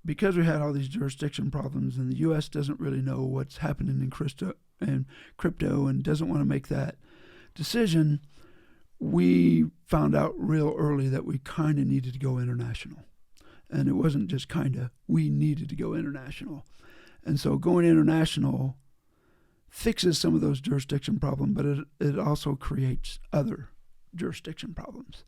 because we had all these jurisdiction problems and the U.S. doesn't really know what's happening in crypto and doesn't want to make that decision, we found out real early that we kind of needed to go international. And it wasn't just kind of, we needed to go international. And so going international fixes some of those jurisdiction problems, but it also creates other jurisdiction problems.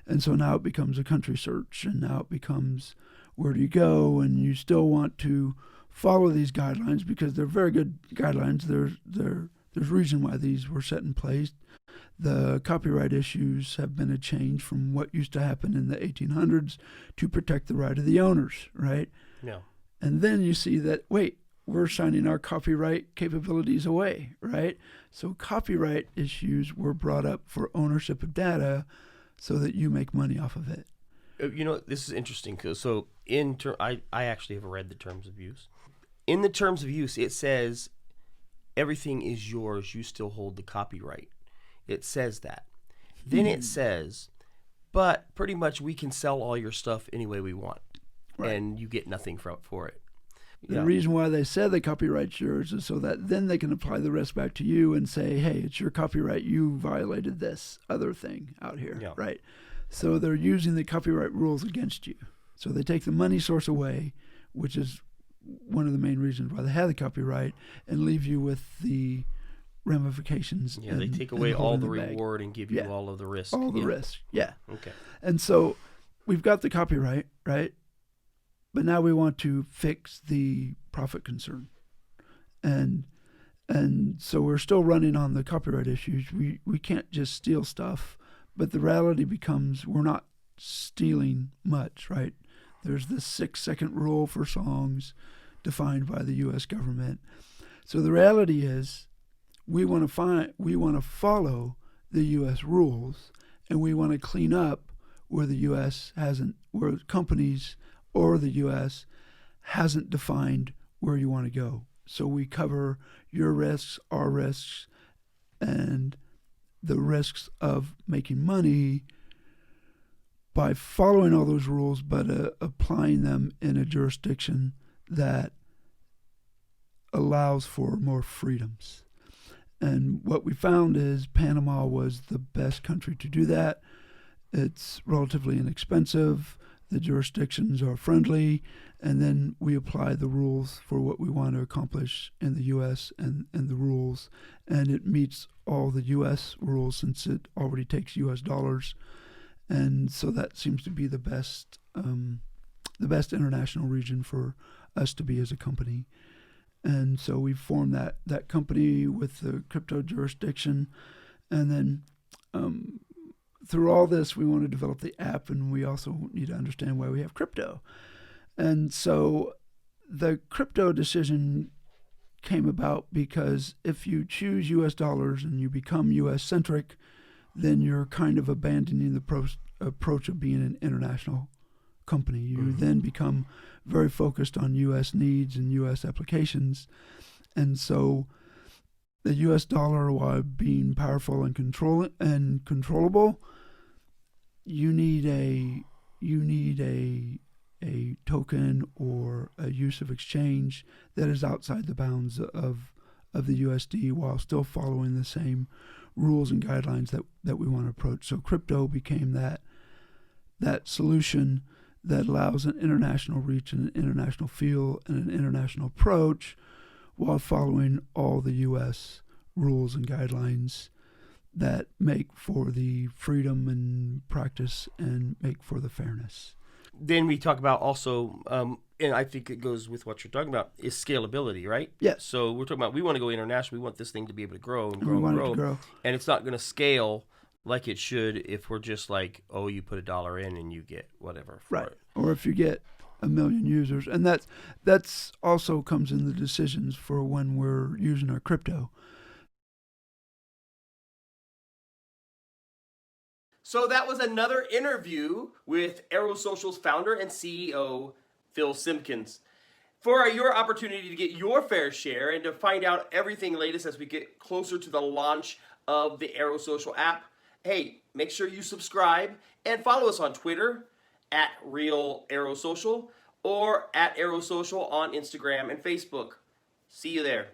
And so now it becomes a country search, and now it becomes where do you go, and you still want to follow these guidelines because they're very good guidelines. There's reason why these were set in place. The copyright issues have been a change from what used to happen in the 1800s to protect the right of the owners, right? Yeah. And then you see that, wait, we're signing our copyright capabilities away, right? So copyright issues were brought up for ownership of data so that you make money off of it. This is interesting. So I actually have read the terms of use. In the terms of use, it says everything is yours. You still hold the copyright. It says that. Then it says, but pretty much we can sell all your stuff any way we want, Right. and you get nothing for it. The reason why they said the copyright's yours is so that then they can apply the rest back to you and say, hey, it's your copyright. You violated this other thing out here, right? So they're using the copyright rules against you. So they take the money source away, which is one of the main reasons why they have the copyright, and leave you with the ramifications. Yeah, they take away all the reward and give you all of the risk. All the risk, yeah. Okay. And so we've got the copyright, right? But now we want to fix the profit concern. And so we're still running on the copyright issues. We can't just steal stuff, but the reality becomes we're not stealing much, right? There's this 6-second rule for songs defined by the U.S. government. So the reality is we want to follow the U.S. rules, and we want to clean up where the U.S. where companies or the U.S. hasn't defined where you want to go. So we cover your risks, our risks, and the risks of making money by following all those rules, but applying them in a jurisdiction that allows for more freedoms. And what we found is Panama was the best country to do that. It's relatively inexpensive. The jurisdictions are friendly, and then we apply the rules for what we want to accomplish in the U.S. and the rules, and it meets all the U.S. rules since it already takes U.S. dollars, and so that seems to be the best international region for us to be as a company. And so we formed that company with the crypto jurisdiction, and then through all this, we want to develop the app, and we also need to understand why we have crypto. And so the crypto decision came about because if you choose U.S. dollars and you become U.S.-centric, then you're kind of abandoning the approach of being an international company. You then become very focused on U.S. needs and U.S. applications. And so the U.S. dollar, while being powerful and controllable, you need a token or a use of exchange that is outside the bounds of the USD while still following the same rules and guidelines that we want to approach. So crypto became that solution that allows an international reach and an international feel and an international approach while following all the U.S. rules and guidelines that make for the freedom and practice and make for the fairness. Then we talk about also, and I think it goes with what you're talking about, is scalability, right? Yes. So we're talking about we want to go international. We want this thing to be able to grow and grow and and grow. grow. And it's not going to scale like it should if we're just like, oh, you put $1 in and you get whatever for it. Or if you get 1 million users. And that's also comes in the decisions for when we're using our crypto. So that was another interview with Arro Social's founder and CEO, Phil Simpkins. For your opportunity to get your fair share and to find out everything latest as we get closer to the launch of the Arro Social app, hey, make sure you subscribe and follow us on Twitter @RealArrowSocial or at Arro Social on Instagram and Facebook. See you there.